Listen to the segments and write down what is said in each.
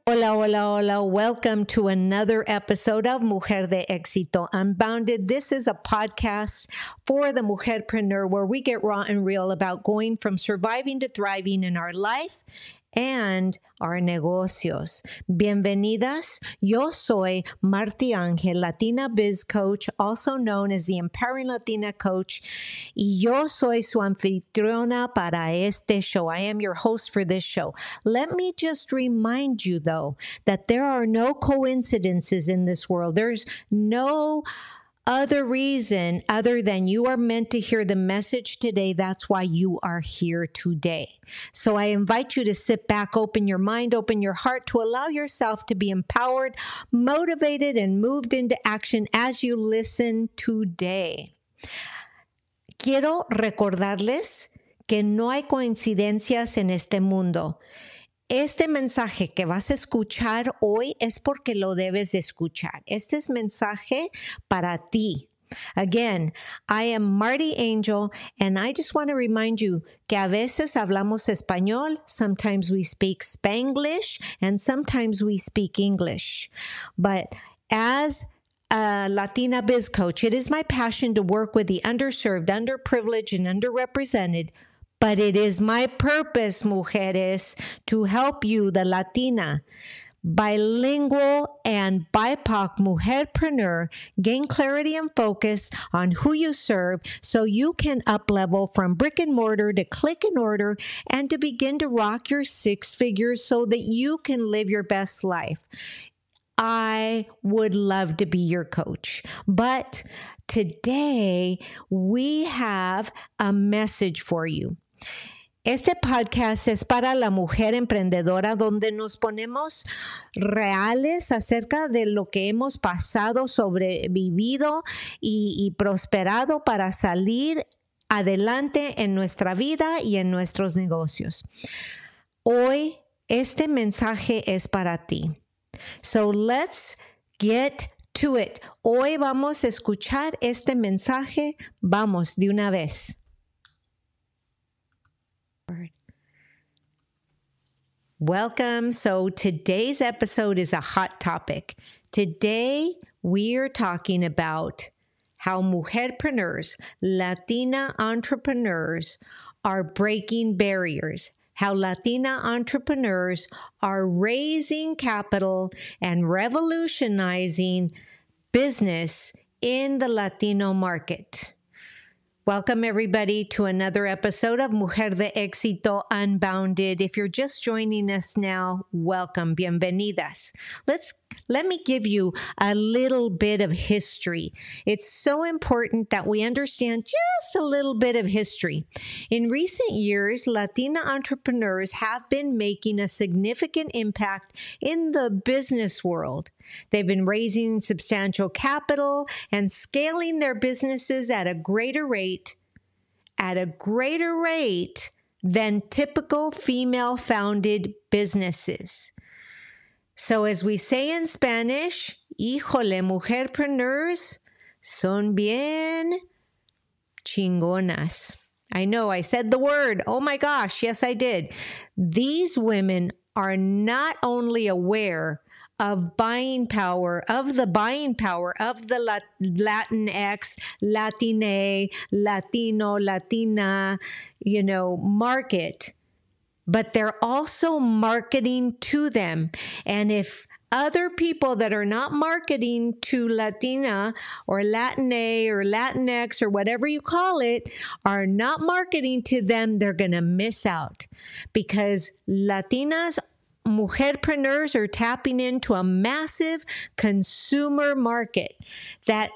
Hola, hola, hola. Welcome to another episode of Mujer de Éxito Unbounded. This is a podcast for the mujerpreneur where we get raw and real about going from surviving to thriving in our life and our negocios. Bienvenidas. Yo soy Marti Ángel, Latina Biz Coach, also known as the Empowering Latina Coach, y yo soy su anfitriona para este show. I am your host for this show. Let me just remind you, though, that there are no coincidences in this world. There's no other reason other than you are meant to hear the message today. That's why you are here today. So I invite you to sit back, open your mind, open your heart to allow yourself to be empowered, motivated, and moved into action as you listen today. Quiero recordarles que no hay coincidencias en este mundo. Este mensaje que vas a escuchar hoy es porque lo debes de escuchar. Este es mensaje para ti. Again, I am Marti Angel, and I just want to remind you que a veces hablamos español, sometimes we speak Spanglish, and sometimes we speak English. But as a Latina Biz Coach, it is my passion to work with the underserved, underprivileged, and underrepresented. But it is my purpose, mujeres, to help you, the Latina, bilingual and BIPOC mujerpreneur, gain clarity and focus on who you serve so you can up-level from brick and mortar to click and order and to begin to rock your six figures so that you can live your best life. I would love to be your coach, but today we have a message for you. Este podcast es para la mujer emprendedora donde nos ponemos reales acerca de lo que hemos pasado, sobrevivido y prosperado para salir adelante en nuestra vida y en nuestros negocios. Hoy este mensaje es para ti. So let's get to it. Hoy vamos a escuchar este mensaje. Vamos de una vez. Welcome. So today's episode is a hot topic. Today we are talking about how mujerpreneurs, Latina entrepreneurs are breaking barriers, how Latina entrepreneurs are raising capital and revolutionizing business in the Latino market. Welcome, everybody, to another episode of Mujer de Éxito Unbounded. If you're just joining us now, welcome. Bienvenidas. Let me give you a little bit of history. It's so important that we understand just a little bit of history. In recent years, Latina entrepreneurs have been making a significant impact in the business world. They've been raising substantial capital and scaling their businesses at a greater rate than typical female-founded businesses. So as we say in Spanish, híjole, mujerpreneurs son bien chingonas. I know, I said the word. Oh my gosh, yes, I did. These women are not only aware of buying power, of the Latinx, Latine, Latino, Latina, market, but they're also marketing to them. And if other people that are not marketing to Latina or Latine or Latinx or whatever you call it are not marketing to them, they're going to miss out because Latinas mujerpreneurs are tapping into a massive consumer market that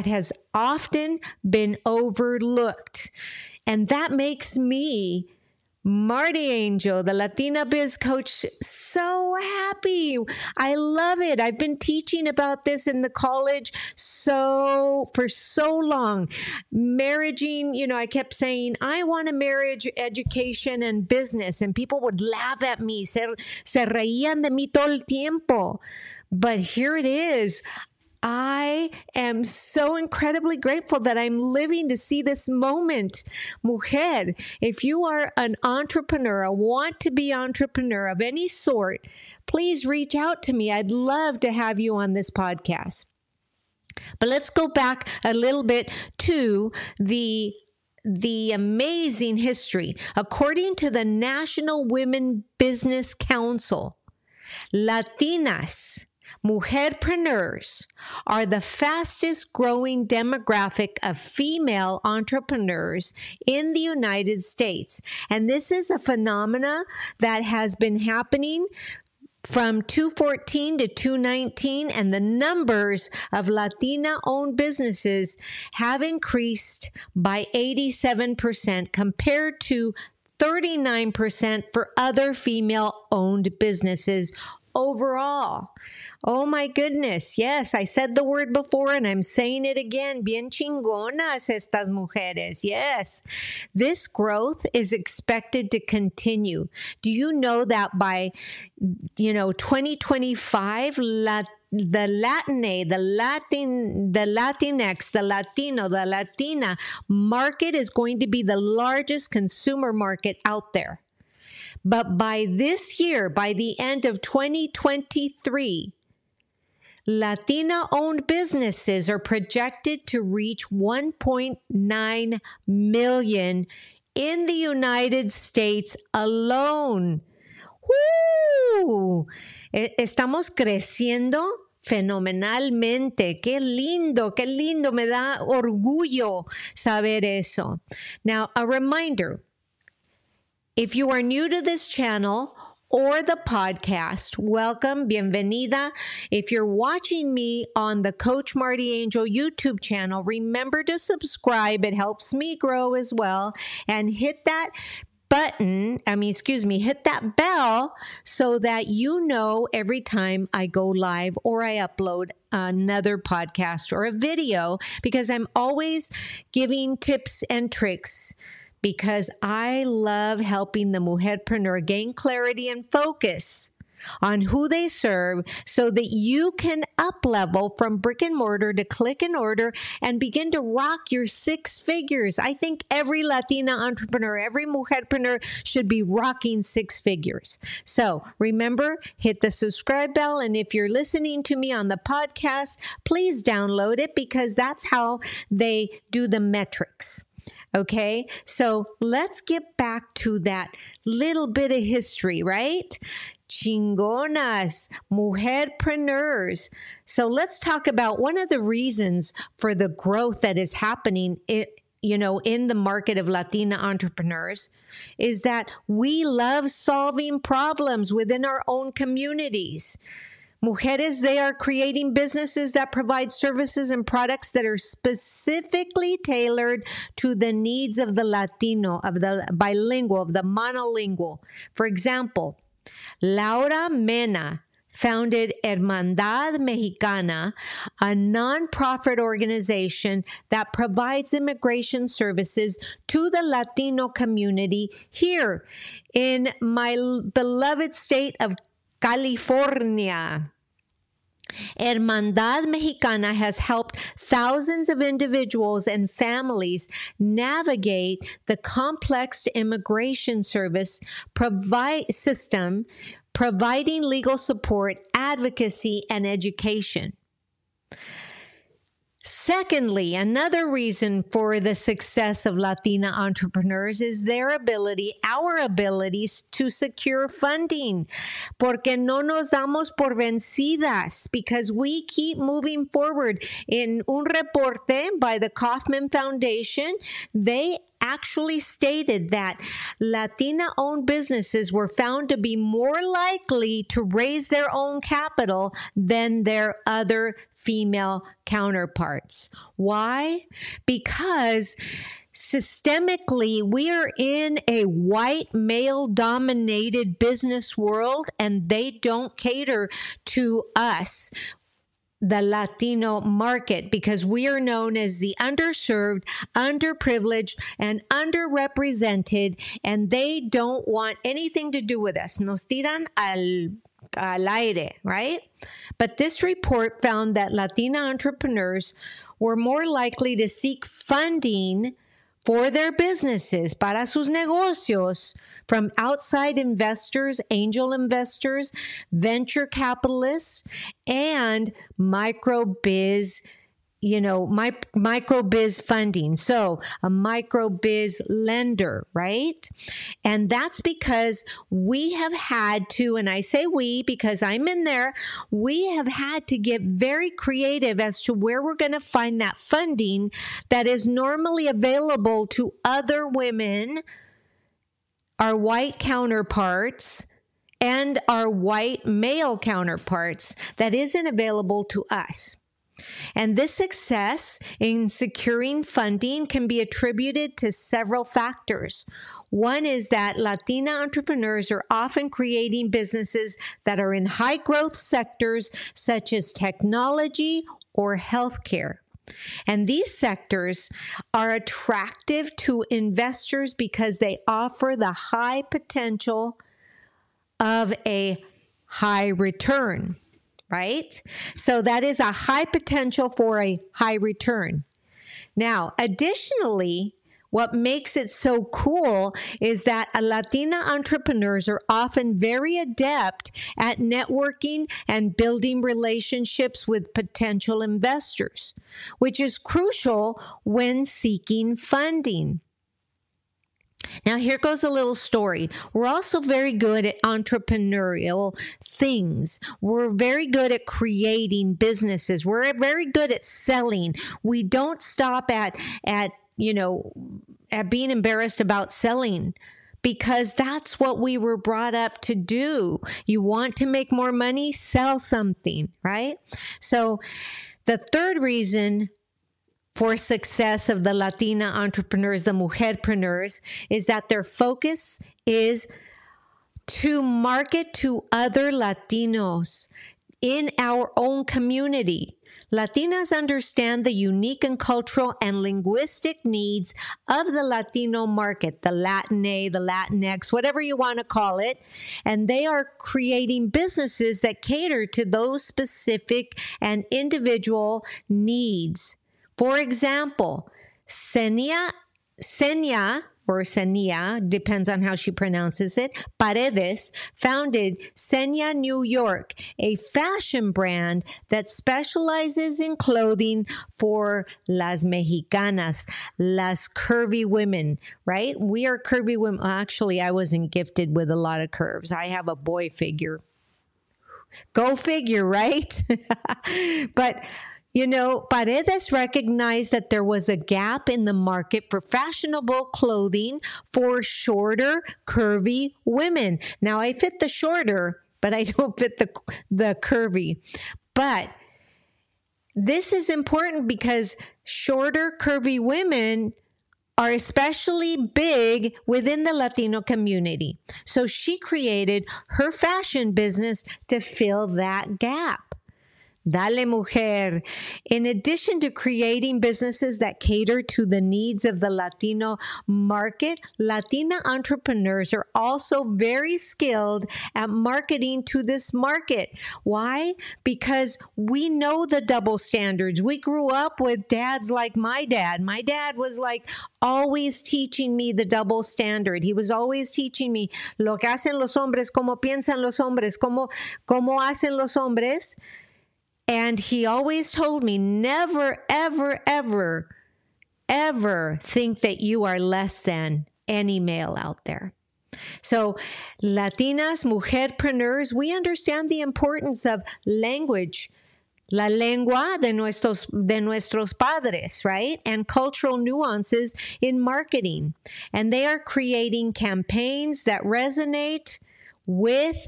has often been overlooked. And that makes me Marty Angel, the Latina Biz Coach, so happy. I love it. I've been teaching about this in the college for so long. Marriaging, I kept saying, I want a marriage, education, and business. And people would laugh at me. Se reían de mí todo el tiempo. But here it is. I am so incredibly grateful that I'm living to see this moment. Mujer, if you are an entrepreneur, a want-to-be entrepreneur of any sort, please reach out to me. I'd love to have you on this podcast. But let's go back a little bit to the amazing history. According to the National Women Business Council, Latinas, mujerpreneurs, are the fastest growing demographic of female entrepreneurs in the United States. And this is a phenomena that has been happening from 2014 to 2019, and the numbers of Latina-owned businesses have increased by 87% compared to 39% for other female-owned businesses overall. Oh my goodness. Yes, I said the word before and I'm saying it again. Bien chingonas estas mujeres. Yes. This growth is expected to continue. Do you know that by 2025, the Latinx, the Latino, the Latina market is going to be the largest consumer market out there. But by this year, by the end of 2023, Latina-owned businesses are projected to reach 1.9 million in the United States alone. ¡Woo! Estamos creciendo fenomenalmente. Qué lindo. Me da orgullo saber eso. Now, a reminder. If you are new to this channel or the podcast, welcome, bienvenida. If you're watching me on the Coach Marty Angel YouTube channel, remember to subscribe. It helps me grow as well. And hit that hit that bell so that you know every time I go live or I upload another podcast or a video, because I'm always giving tips and tricks, because I love helping the mujerpreneur gain clarity and focus on who they serve so that you can up-level from brick and mortar to click and order and begin to rock your 6 figures. I think every Latina entrepreneur, every mujerpreneur should be rocking 6 figures. So remember, hit the subscribe bell. And if you're listening to me on the podcast, please download it, because that's how they do the metrics. Okay, so let's get back to that little bit of history, right? Chingonas, mujerpreneurs. So let's talk about one of the reasons for the growth that is happening in the market of Latina entrepreneurs is that we love solving problems within our own communities. Mujeres, they are creating businesses that provide services and products that are specifically tailored to the needs of the Latino, of the bilingual, of the monolingual. For example, Laura Mena founded Hermandad Mexicana, a nonprofit organization that provides immigration services to the Latino community here in my beloved state of California. Hermandad Mexicana has helped thousands of individuals and families navigate the complex immigration service system, providing legal support, advocacy, and education. Secondly, another reason for the success of Latina entrepreneurs is our abilities to secure funding. Porque no nos damos por vencidas, because we keep moving forward. In un reporte by the Kauffman Foundation, they actually stated that Latina-owned businesses were found to be more likely to raise their own capital than their other female counterparts. Why? Because Systemically, we are in a white male-dominated business world, and they don't cater to us, the Latino market, because we are known as the underserved, underprivileged, and underrepresented, and they don't want anything to do with us. Nos tiran al aire, right? But this report found that Latina entrepreneurs were more likely to seek funding for their businesses, para sus negocios, from outside investors, angel investors, venture capitalists, and micro biz funding. So a micro biz lender, right? And that's because we have had to, and I say we because I'm in there, we have had to get very creative as to where we're going to find that funding that is normally available to other women, our white counterparts, and our white male counterparts that isn't available to us. And this success in securing funding can be attributed to several factors. One is that Latina entrepreneurs are often creating businesses that are in high growth sectors such as technology or healthcare. And these sectors are attractive to investors because they offer the high potential of a high return. Right? So that is a high potential for a high return. Now, additionally, what makes it so cool is that Latina entrepreneurs are often very adept at networking and building relationships with potential investors, which is crucial when seeking funding. Now, here goes a little story. We're also very good at entrepreneurial things. We're very good at creating businesses. We're very good at selling. We don't stop at being embarrassed about selling, because that's what we were brought up to do. You want to make more money? Sell something, right? So the third reason for success of the Latina entrepreneurs, the mujerpreneurs, is that their focus is to market to other Latinos in our own community. Latinas understand the unique and cultural and linguistic needs of the Latino market, the Latina, the Latinx, whatever you want to call it, and they are creating businesses that cater to those specific and individual needs. For example, Senia, depends on how she pronounces it, Paredes, founded Senia New York, a fashion brand that specializes in clothing for las mexicanas, las curvy women, right? We are curvy women. Actually, I wasn't gifted with a lot of curves. I have a boy figure. Go figure, right? But Paredes recognized that there was a gap in the market for fashionable clothing for shorter, curvy women. Now, I fit the shorter, but I don't fit the curvy. But this is important because shorter, curvy women are especially big within the Latino community. So she created her fashion business to fill that gap. Dale, mujer. In addition to creating businesses that cater to the needs of the Latino market, Latina entrepreneurs are also very skilled at marketing to this market. Why? Because we know the double standards. We grew up with dads like my dad. My dad was like always teaching me the double standard. He was always teaching me lo que hacen los hombres, cómo piensan los hombres, cómo hacen los hombres. And he always told me, never, ever, ever, ever think that you are less than any male out there. So, Latinas, mujerpreneurs, we understand the importance of language, la lengua de nuestros padres, right? And cultural nuances in marketing. And they are creating campaigns that resonate with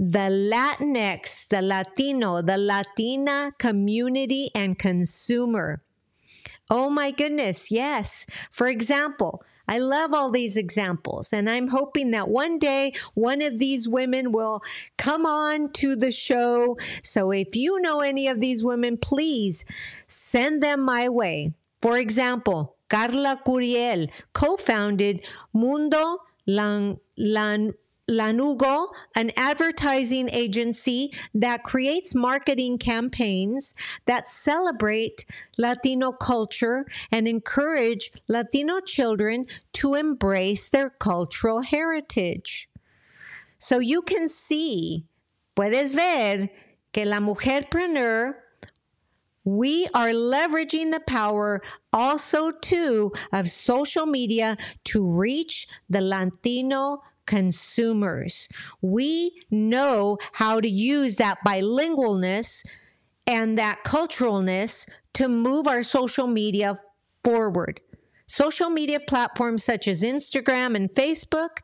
the Latinx, the Latino, the Latina community and consumer. Oh my goodness, yes. For example, I love all these examples, and I'm hoping that one day one of these women will come on to the show. So if you know any of these women, please send them my way. For example, Carla Curiel co-founded Mundo Lanugo, an advertising agency that creates marketing campaigns that celebrate Latino culture and encourage Latino children to embrace their cultural heritage. So you can see, puedes ver que la mujerpreneur, we are leveraging the power also too of social media to reach the Latino consumers. We know how to use that bilingualness and that culturalness to move our social media forward. Social media platforms such as Instagram and Facebook,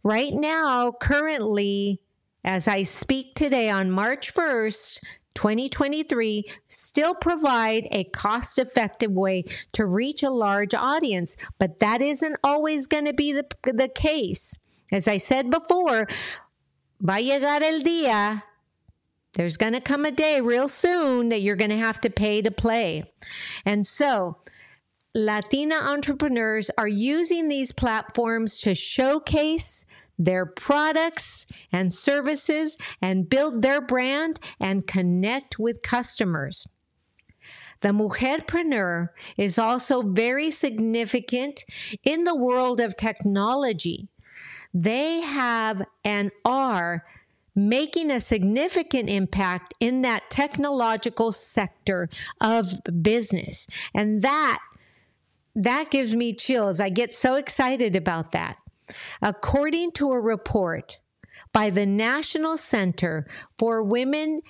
right now, currently, as I speak today on March 1st, 2023, still provide a cost-effective way to reach a large audience, but that isn't always going to be the case. As I said before, va a llegar el día, there's going to come a day real soon that you're going to have to pay to play. And so Latina entrepreneurs are using these platforms to showcase their products and services and build their brand and connect with customers. The mujerpreneur is also very significant in the world of technology. They have and are making a significant impact in that technological sector of business. And that gives me chills. I get so excited about that. According to a report by the National Center for Women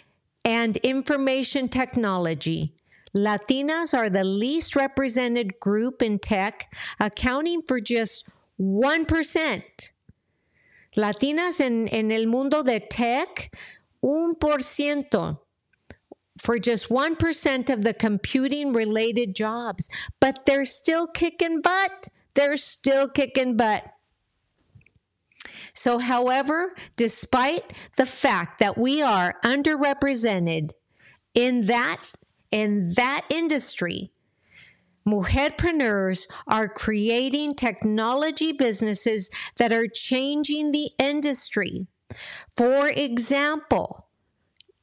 and Information Technology, Latinas are the least represented group in tech, accounting for just 1%. Latinas en el mundo de tech, 1%. For just 1% of the computing-related jobs. But they're still kicking butt. They're still kicking butt. So, however, despite the fact that we are underrepresented in that industry, mujerpreneurs are creating technology businesses that are changing the industry. For example,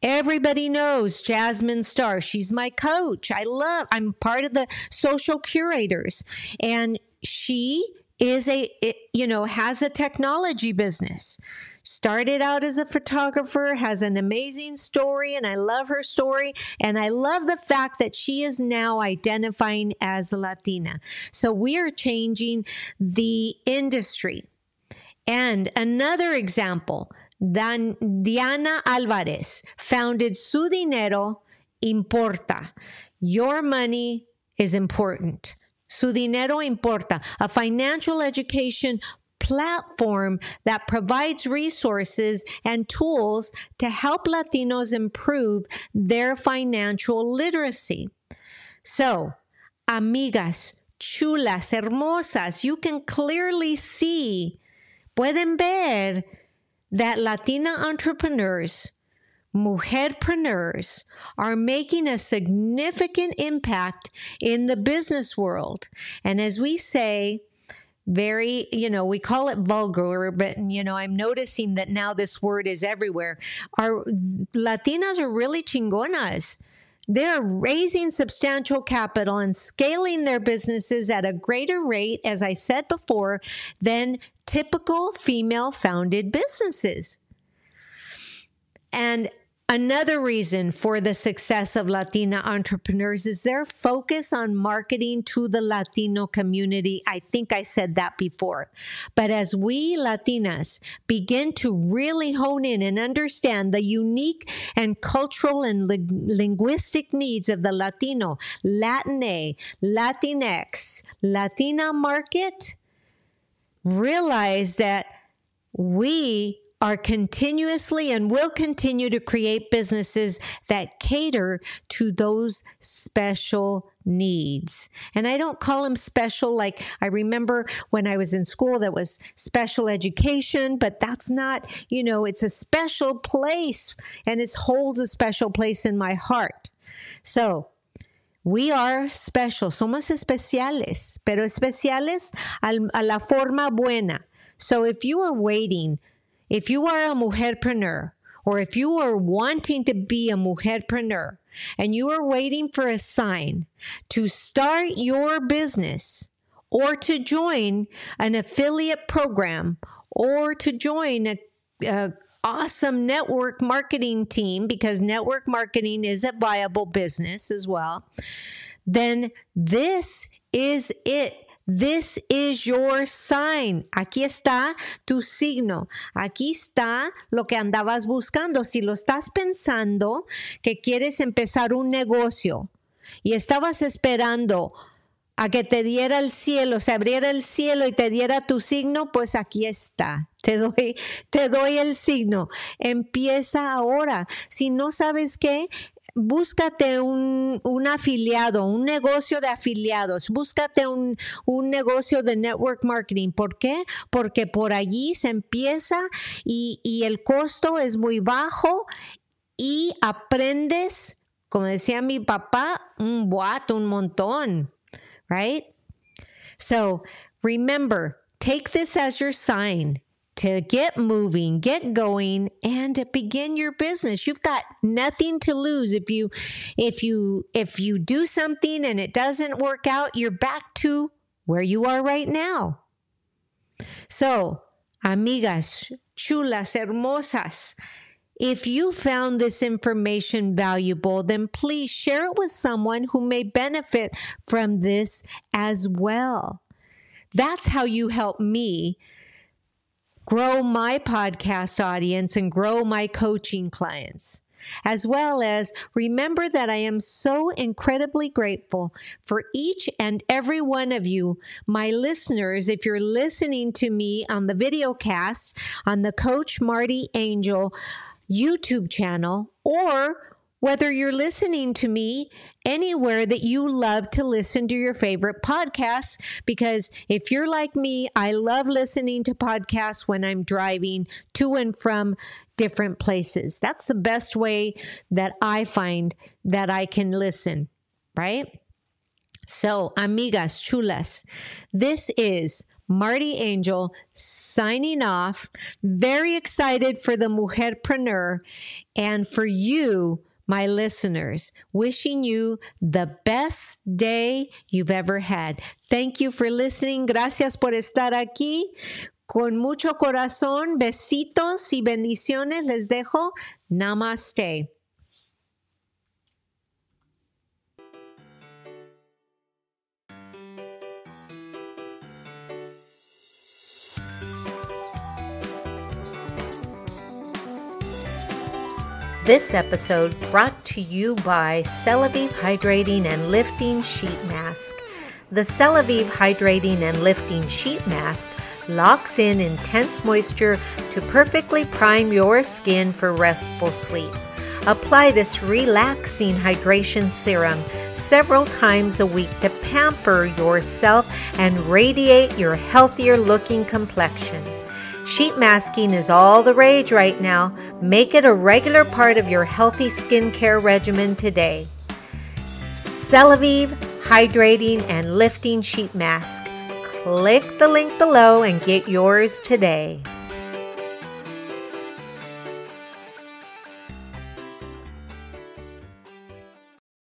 everybody knows Jasmine Star. She's my coach. I'm part of the social curators. And she is has a technology business. Started out as a photographer, has an amazing story, and I love her story. And I love the fact that she is now identifying as a Latina. So we are changing the industry. And another example, Diana Alvarez founded Su Dinero Importa. Your money is important. Su Dinero Importa, a financial education platform that provides resources and tools to help Latinos improve their financial literacy. So, amigas, chulas, hermosas, you can clearly see, pueden ver that Latina entrepreneurs, mujerpreneurs, are making a significant impact in the business world. And as we say, very, we call it vulgar, but, I'm noticing that now this word is everywhere. Our Latinas are really chingonas. They're raising substantial capital and scaling their businesses at a greater rate, as I said before, than typical female-founded businesses. And another reason for the success of Latina entrepreneurs is their focus on marketing to the Latino community. I think I said that before. But as we Latinas begin to really hone in and understand the unique and cultural and linguistic needs of the Latino, Latinx, Latinx, Latina market, realize that we are continuously and will continue to create businesses that cater to those special needs. And I don't call them special like I remember when I was in school that was special education, but that's not, it's a special place and it holds a special place in my heart. So we are special, somos especiales, pero especiales a la forma buena. So if you are waiting, if you are a mujerpreneur, or if you are wanting to be a mujerpreneur, and you are waiting for a sign to start your business, or to join an affiliate program, or to join a awesome network marketing team, because network marketing is a viable business as well, then this is it. This is your sign. Aquí está tu signo. Aquí está lo que andabas buscando. Si lo estás pensando que quieres empezar un negocio y estabas esperando a que te diera el cielo, se abriera el cielo y te diera tu signo, pues aquí está. Te doy el signo. Empieza ahora. Si no sabes qué, búscate un afiliado, un negocio de afiliados, búscate un negocio de network marketing. ¿Por qué? Porque por allí se empieza y el costo es muy bajo y aprendes, como decía mi papá, un montón, right? So remember, take this as your sign to get moving, get going, and begin your business. You've got nothing to lose. If you do something and it doesn't work out, you're back to where you are right now. So, amigas, chulas, hermosas, if you found this information valuable, then please share it with someone who may benefit from this as well. That's how you help me grow my podcast audience and grow my coaching clients. As well as remember that I am so incredibly grateful for each and every one of you, my listeners. If you're listening to me on the video cast on the Coach Marty Angel YouTube channel, or whether you're listening to me anywhere that you love to listen to your favorite podcasts, because if you're like me, I love listening to podcasts when I'm driving to and from different places. That's the best way that I find that I can listen, right? So, amigas chulas, this is Marty Angel signing off. Very excited for the Mujerpreneur and for you, my listeners, wishing you the best day you've ever had. Thank you for listening. Gracias por estar aquí. Con mucho corazón, besitos y bendiciones les dejo. Namaste. This episode brought to you by Celavive Hydrating and Lifting Sheet Mask. The Celavive Hydrating and Lifting Sheet Mask locks in intense moisture to perfectly prime your skin for restful sleep. Apply this relaxing hydration serum several times a week to pamper yourself and radiate your healthier looking complexion. Sheet masking is all the rage right now. Make it a regular part of your healthy skincare regimen today. Celavive Hydrating and Lifting Sheet Mask. Click the link below and get yours today.